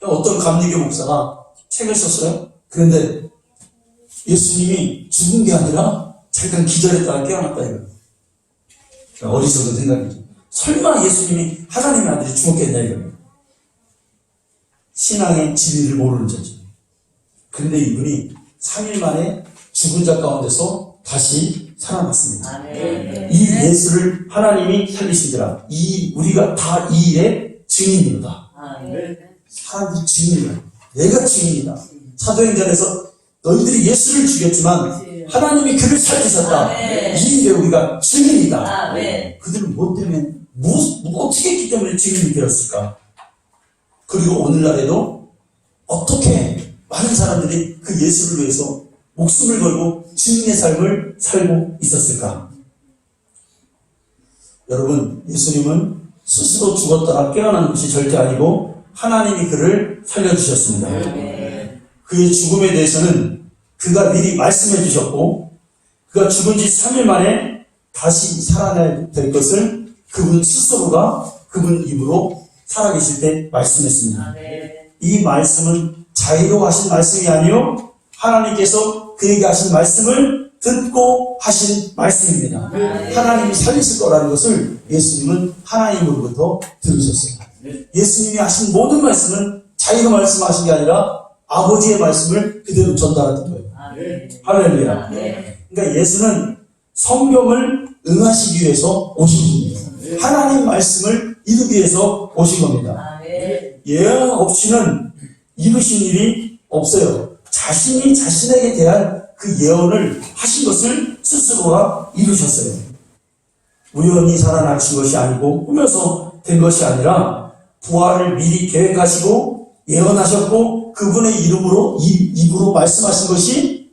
어떤 감리교 목사가 책을 썼어요. 그런데 예수님이 죽은 게 아니라 잠깐 기절했다가 깨어났다 이거예요. 어리석은 생각이죠. 설마 예수님이 하나님의 아들이 죽었겠냐 이거예요. 신앙의 진리를 모르는 자죠. 그런데 이분이 3일 만에 죽은 자 가운데서 다시 살아났습니다. 아, 네. 이 예수를 하나님이 살리시더라. 우리가 다 이 일의 증인이다. 아, 네. 사람들이 증인이다. 내가 증인이다. 사도행전에서 너희들이 예수를 죽였지만 하나님이 그를 살리셨다. 아, 네. 이 일에 우리가 증인이다. 아, 네. 그들은 뭐 때문에 어떻게 했기 때문에 증인이 되었을까? 그리고 오늘날에도 어떻게 많은 사람들이 그 예수를 위해서 목숨을 걸고 증인의 삶을 살고 있었을까? 여러분, 예수님은 스스로 죽었다가 깨어나는 것이 절대 아니고 하나님이 그를 살려주셨습니다. 네. 그의 죽음에 대해서는 그가 미리 말씀해 주셨고 그가 죽은 지 3일 만에 다시 살아날 될 것을 그분 스스로가 그분 입으로 살아계실 때 말씀했습니다. 아, 네. 이 말씀은 자의로 하신 말씀이 아니요 하나님께서 그에게 하신 말씀을 듣고 하신 말씀입니다. 네. 하나님이 살리실 거라는 것을 예수님은 하나님으로부터 들으셨어요. 예수님이 하신 모든 말씀은 자기가 말씀하신 게 아니라 아버지의 말씀을 그대로 전달하던 거예요. 아, 네. 할렐루야. 아, 네. 그러니까 예수는 성경을 응하시기 위해서 오신 분이에요. 하나님 말씀을 이루기 위해서 오신 겁니다. 아, 네. 예언 없이는 이루신 일이 없어요. 자신이 자신에게 대한 그 예언을 하신 것을 스스로가 이루셨어요. 우연히 살아나신 것이 아니고 꾸며서 된 것이 아니라 부활을 미리 계획하시고 예언하셨고 그분의 입으로 말씀하신 것이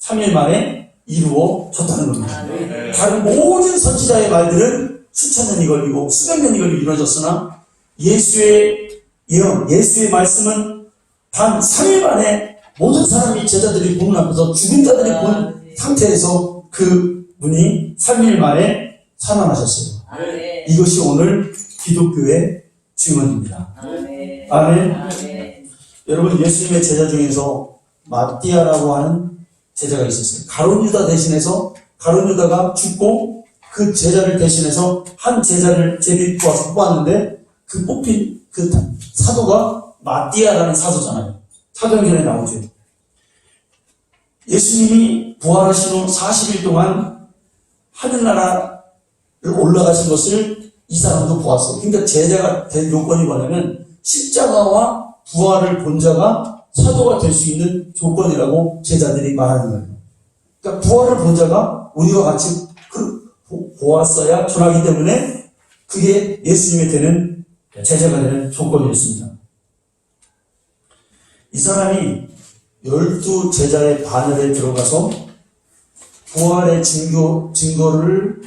3일 만에 이루어졌다는 겁니다. 아, 네. 다른 모든 선지자의 말들은 수천 년이 걸리고 수백 년이 걸리고 이루어졌으나 예수의 예언, 예수의 말씀은 단 3일 만에 모든 사람이 제자들이 보는 앞에서 죽은 자들이 본 상태에서 그분이 3일 만에 살아나셨어요. 아, 네. 이것이 오늘 기독교의 증언입니다. 아, 네. 아멘. 아, 네. 여러분, 예수님의 제자 중에서 마띠아라고 하는 제자가 있었어요. 가룟 유다 대신해서 가룟 유다가 죽고 그 제자를 대신해서 한 제자를 제비 뽑았는데 그 뽑힌 그 사도가 마띠아라는 사도잖아요. 사도행전에 나오죠. 예수님이 부활하신 후 40일 동안 하늘나라를 올라가신 것을 이 사람도 보았어요. 그러니까 제자가 될 요건이 뭐냐면 십자가와 부활을 본 자가 사도가 될 수 있는 조건이라고 제자들이 말하는 거예요. 그러니까 부활을 본 자가 우리와 같이 보았어야 전하기 때문에 그게 예수님이 되는 제자가 되는 조건이었습니다. 이 사람이 12 제자의 반열에 들어가서 부활의 증거를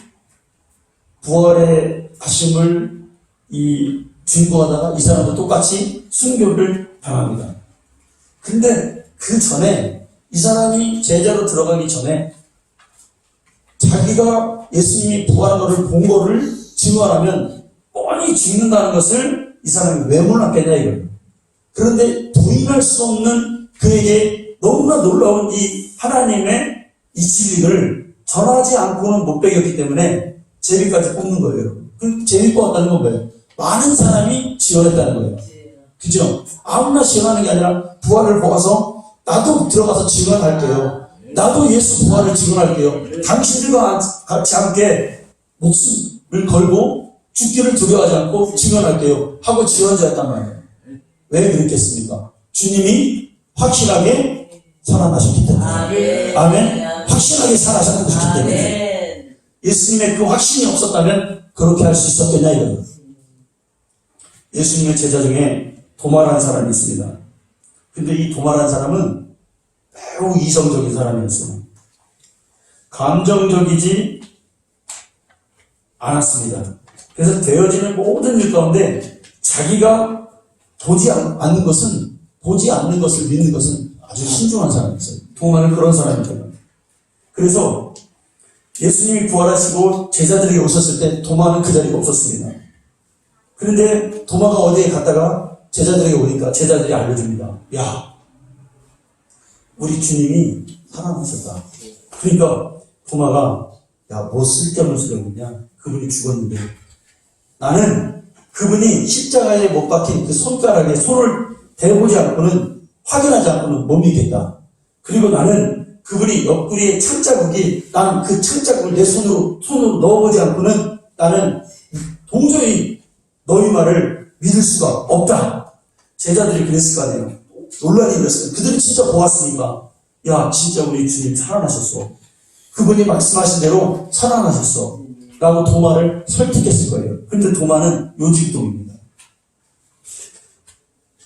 부활의 하심을 증거하다가 이 사람도 똑같이 순교를 당합니다. 근데 그 전에 이 사람이 제자로 들어가기 전에 자기가 예수님이 부활한 것을 본 거를 증언하면 뻔히 죽는다는 것을 이 사람이 왜 몰랐겠냐 이거예요. 그런데 부인할 수 없는 그에게 너무나 놀라운 이 하나님의 이 진리를 전하지 않고는 못 배겼기 때문에 제비까지 뽑는 거예요. 그 제비 뽑았다는 건 뭐예요? 많은 사람이 지원했다는 거예요. 그죠? 아무나 지원하는 게 아니라 부활을 보아서 나도 들어가서 지원할게요. 나도 예수 부활을 지원할게요. 당신들과 같이 함께 목숨을 걸고 죽기를 두려워하지 않고 지원할게요. 하고 지원자였단 말이에요. 왜 그랬겠습니까? 주님이 확실하게 살아나셨기 때문에. 아멘. 아멘. 확실하게 살아나셨기 때문에. 아멘. 예수님의 그 확신이 없었다면 그렇게 할 수 있었겠냐 이거예요. 예수님의 제자 중에 도마라는 사람이 있습니다. 근데 이 도마라는 사람은 매우 이성적인 사람이었어요. 감정적이지 않았습니다. 그래서 되어지는 모든 일 가운데 자기가 보지 않는 것을 믿는 것은 아주 신중한 사람이었어요. 도마는 그런 사람이잖아요. 그래서 예수님이 부활하시고 제자들에게 오셨을 때 도마는 그 자리가 없었습니다. 그런데 도마가 어디에 갔다가 제자들에게 오니까 제자들이 알려줍니다. 야, 우리 주님이 살아나셨다. 그러니까 도마가 야, 뭐 쓸데없는 소리 하고 있냐? 그분이 죽었는데 나는 그분이 십자가에 못 박힌 그 손가락에 손을 대보지 않고는 확인하지 않고는 못 믿겠다. 그리고 나는 그분이 옆구리에 창자국이 나는 그 창자국을 내 손으로 넣어보지 않고는 나는 도저히 너희 말을 믿을 수가 없다. 제자들이 그랬을 거 아니에요. 논란이 일었어요. 그들이 진짜 보았으니까 야 진짜 우리 주님 살아나셨어. 그분이 말씀하신 대로 살아나셨어. 라고 도마를 설득했을 거예요. 근데 도마는 요직동입니다.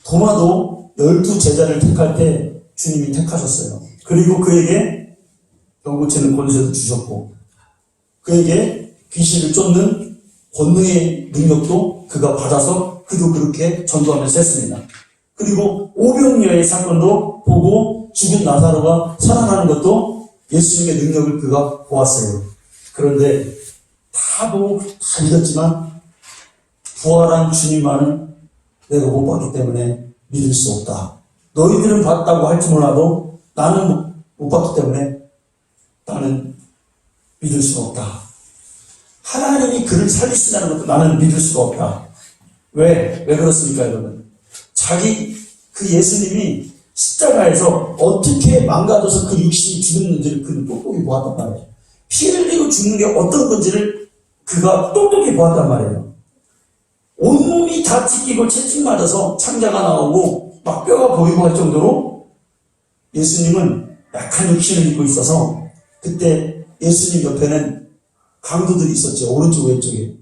도마도 12제자를 택할 때 주님이 택하셨어요. 그리고 그에게 병고치는 권세도 주셨고 그에게 귀신을 쫓는 권능의 능력도 그가 받아서 그도 그렇게 전도하면서 했습니다. 그리고 오병이어의 사건도 보고 죽은 나사로가 살아나는 것도 예수님의 능력을 그가 보았어요. 그런데 다 보고 다 믿었지만 부활한 주님만은 내가 못 봤기 때문에 믿을 수 없다. 너희들은 봤다고 할지 몰라도 나는 못 봤기 때문에 나는 믿을 수가 없다. 하나님이 그를 살리신다는 것도 나는 믿을 수가 없다. 왜 그렇습니까, 여러분? 그 예수님이 십자가에서 어떻게 망가져서 그 육신이 죽었는지를 그는 똑똑히 보았단 말이에요. 피 흘리고 죽는 게 어떤 건지를 그가 똑똑히 보았단 말이에요. 온몸이 다 찢기고 채찍 맞아서 창자가 나오고 막 뼈가 보이고 할 정도로 예수님은 약한 육신을 입고 있어서 그때 예수님 옆에는 강도들이 있었죠. 오른쪽 왼쪽에.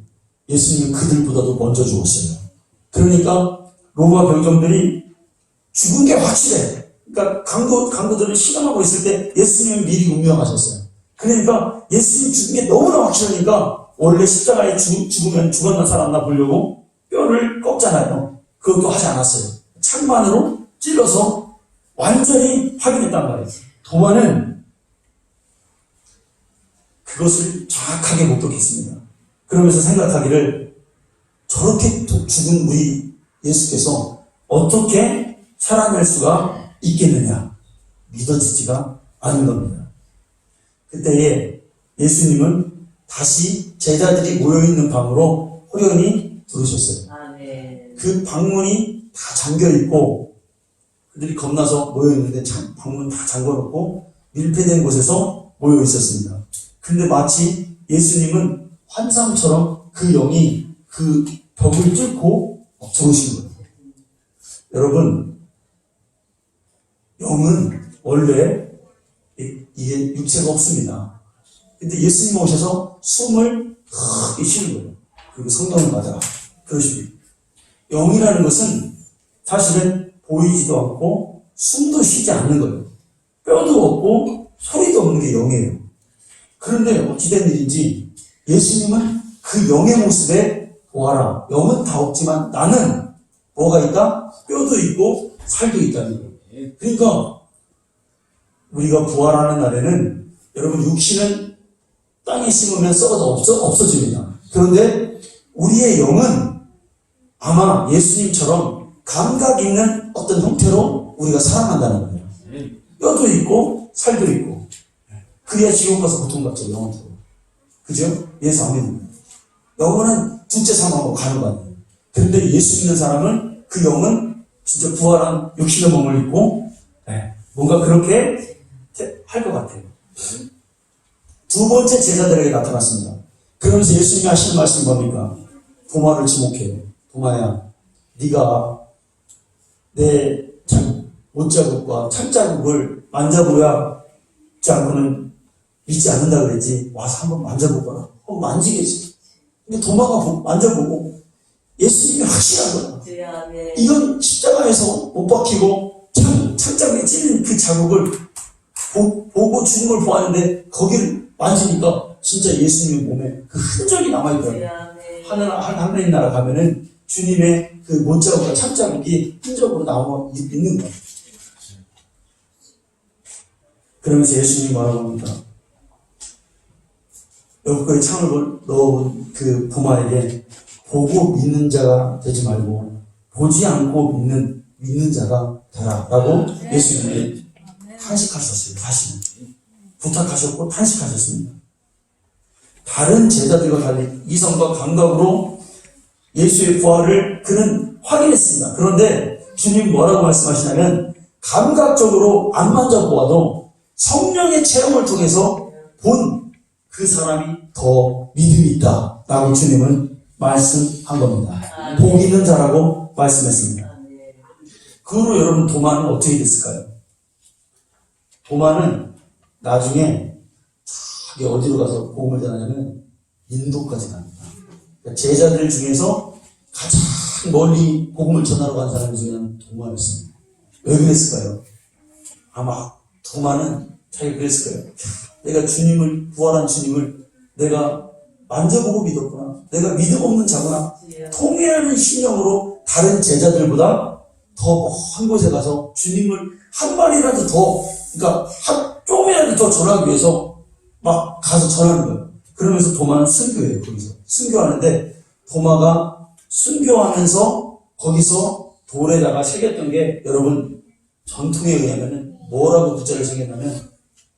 예수님은 그들보다도 먼저 죽었어요. 그러니까 로마 병정들이 죽은 게 확실해. 그러니까 강도들을 실험하고 있을 때 예수님은 미리 운명하셨어요. 그러니까 예수님 죽은 게 너무나 확실하니까 원래 십자가에 죽으면 죽었나 살았나 보려고 뼈를 꺾잖아요. 그것도 하지 않았어요. 창만으로 찔러서 완전히 확인했단 말이에요. 도마는 그것을 정확하게 목격했습니다. 그러면서 생각하기를 저렇게 죽은 우리 예수께서 어떻게 살아날 수가 있겠느냐 믿어지지가 않은 겁니다. 그때에 예수님은 다시 제자들이 모여있는 방으로 호련히 들어오셨어요. 아멘. 그 방문이 다 잠겨있고 그들이 겁나서 모여있는데 방문 다 잠궈놓고 밀폐된 곳에서 모여있었습니다. 근데 마치 예수님은 환상처럼 그 영이 그 벽을 뚫고 들어오시는 거예요. 여러분, 영은 원래 이게 육체가 없습니다. 근데 예수님 오셔서 숨을 크게 쉬는 거예요. 그리고 성령을 받아라. 그러십니다. 영이라는 것은 사실은 보이지도 않고 숨도 쉬지 않는 거예요. 뼈도 없고 소리도 없는 게 영이에요. 그런데 어찌된 일인지 예수님은 그 영의 모습에 보아라. 영은 다 없지만 나는 뭐가 있다? 뼈도 있고 살도 있다는 거예요. 그러니까 우리가 부활하는 날에는 여러분 육신은 땅에 심으면 썩어도 없어집니다. 그런데 우리의 영은 아마 예수님처럼 감각 있는 어떤 형태로 우리가 살아난다는 거예요. 뼈도 있고 살도 있고 그래야 지옥 가서 고통받죠, 영원토록. 그죠? 예수 안 믿는 거예요. 영혼은 둘째 사망으로 가는 거 아니에요. 그런데 예수 믿는 사람은 그 영은 진짜 부활한 육신의 몸을 입고, 뭔가 그렇게 할 것 같아요. 두 번째 제자들에게 나타났습니다. 그러면서 예수님이 하시는 말씀이 뭡니까? 도마를 지목해요. 도마야, 네가 내 못자국과 창자국을 만져보지 않고는 믿지 않는다 그랬지. 와서 한번 만져보거라. 만지겠지. 근데 도마가 만져보고 예수님이 확실한 거야. 이건 십자가에서 못 박히고 창자국에 찔린 그 자국을 보고 죽음을 보았는데 거기를 만지니까 진짜 예수님의 몸에 그 흔적이 남아있더라고요. 하나님 나라 가면은 주님의 그 못자국과 창자국이 흔적으로 남아 있는 거예요. 그러면서 예수님이 뭐라고 합니까? 여기에 창을 넣어온 그 도마에게 보고 믿는 자가 되지 말고 보지 않고 믿는 자가 되라 라고 예수님이 탄식하셨어요. 다시는 부탁하셨고 탄식하셨습니다. 다른 제자들과 달리 이성과 감각으로 예수의 부활을 그는 확인했습니다. 그런데 주님 뭐라고 말씀하시냐면 감각적으로 안 만져보아도 성령의 체험을 통해서 본 그 사람이 더 믿음이 있다 라고 주님은 말씀한 겁니다. 복 있는 자라고 말씀했습니다. 그 후로 여러분 도마는 어떻게 됐을까요? 도마는 나중에 저기 어디로 가서 복음을 전하냐면 인도까지 갑니다. 그러니까 제자들 중에서 가장 멀리 복음을 전하러 간 사람이 중에는 도마였습니다. 왜 그랬을까요? 아마 도마는 자기가 그랬을 거예요. 내가 주님을, 부활한 주님을 내가 만져보고 믿었구나. 내가 믿음 없는 자구나. 통회하는 신령으로 다른 제자들보다 더 먼 곳에 가서 주님을 한 마리라도 더, 그러니까 조금이라도 더 전하기 위해서 막 가서 전하는 거예요. 그러면서 도마는 순교해요. 거기서 순교하는데 도마가 순교하면서 거기서 돌에다가 새겼던 게 여러분 전통에 의하면은 뭐라고 글자를 새겼냐면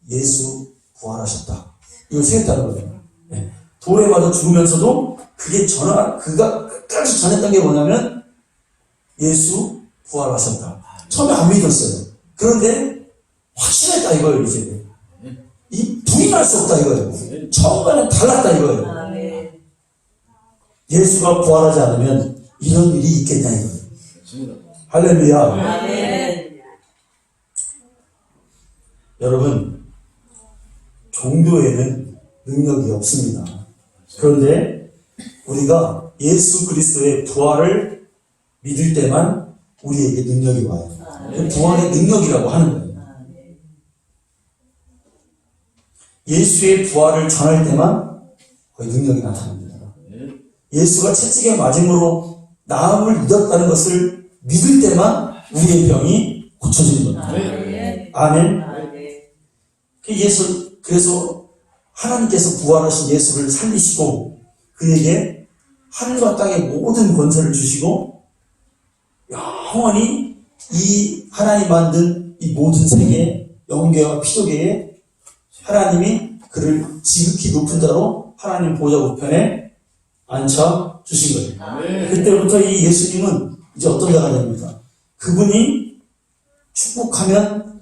예수 부활하셨다. 이걸 새겼다는 거예요. 네. 돌에 맞아 죽으면서도 그가 끝까지 전했던 게 뭐냐면 예수 부활하셨다. 처음에 안 믿었어요. 그런데 확신했다 이거예요. 이제 이 부인할 수 없다 이거예요. 처음과는 달랐다 이거예요. 예수가 부활하지 않으면 이런 일이 있겠냐 이거예요. 할렐루야. 여러분 종교에는 능력이 없습니다. 그런데 우리가 예수 그리스도의 부활을 믿을 때만 우리에게 능력이 와요. 부활의 능력이라고 하는 거예요. 예수의 부활을 전할 때만 거의 능력이 나타납니다. 예수가 채찍에 맞음으로 나음을 믿었다는 것을 믿을 때만 우리의 병이 고쳐지는 겁니다. 아멘. 그래서 하나님께서 부활하신 예수를 살리시고 그에게 하늘과 땅의 모든 권세를 주시고 영원히 이 하나님 만든 이 모든 세계, 영계와 피조계에 하나님이 그를 지극히 높은 자로 하나님 보좌 우편에 앉혀주신 거예요. 그때부터 이 예수님은 이제 어떤 자가 됩니까? 그분이 축복하면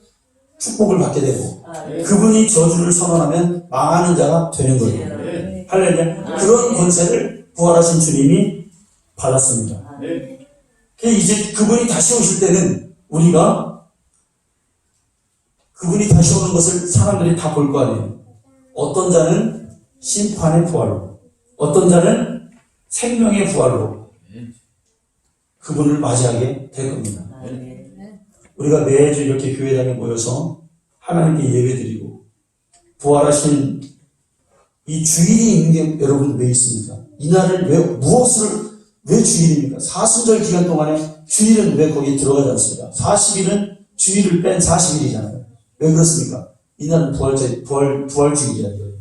축복을 받게 되고 그분이 저주를 선언하면 망하는 자가 되는 거예요. 할렐루야. 그런 권세를 부활하신 주님이 받았습니다. 이제 그분이 다시 오실 때는 우리가 그분이 다시 오는 것을 사람들이 다 볼 거 아니에요. 어떤 자는 심판의 부활로, 어떤 자는 생명의 부활로 그분을 맞이하게 될 겁니다. 우리가 매주 이렇게 교회당에 모여서 하나님께 예배드리고 부활하신 이 주일이 있는 게 여러분 왜 있습니까? 이날을 왜 주일입니까? 사순절 기간 동안에 주일은 왜 거기에 들어가지 않습니까? 40일은 주일을 뺀 40일이잖아요. 왜 그렇습니까? 이날은 부활주일이야 이거예요.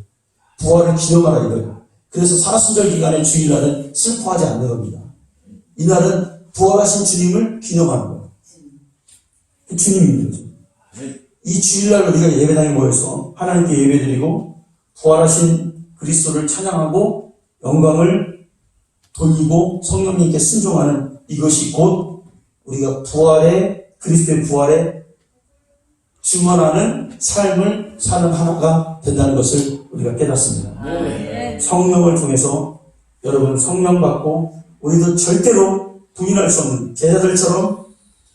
부활을 기념하라 이거예요. 그래서 사순절 기간의 주일날은 슬퍼하지 않는 겁니다. 이날은 부활하신 주님을 기념하는 거예요. 주님인 거죠. 이 주일날 우리가 예배당에 모여서 하나님께 예배드리고 부활하신 그리스도를 찬양하고 영광을 돌리고 성령님께 순종하는 이것이 곧 우리가 그리스도의 부활에 증언하는 삶을 사는 하나가 된다는 것을 우리가 깨닫습니다. 성령을 통해서 여러분 성령 받고 우리도 절대로 부인할 수 없는, 제자들처럼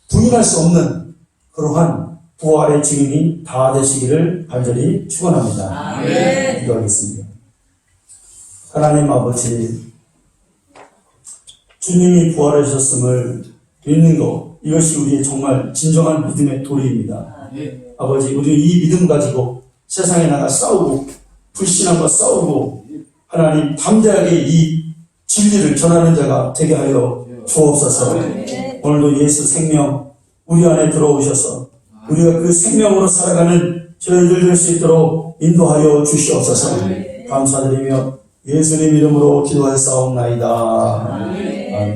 부인할 수 없는 그러한 부활의 증인이 다 되시기를 간절히 축원합니다. 기도하겠습니다. 하나님 아버지, 주님이 부활하셨음을 믿는 것, 이것이 우리의 정말 진정한 믿음의 도리입니다. 아버지, 우리 이 믿음 가지고 세상에 나가 싸우고 불신앙과 싸우고 하나님 담대하게 이 진리를 전하는 자가 되게 하여 주옵소서. 오늘도 예수 생명 우리 안에 들어오셔서 우리가 그 생명으로 살아가는 저희들 될 수 있도록 인도하여 주시옵소서. 감사드리며 예수님 이름으로 기도하였사옵나이다. 아멘.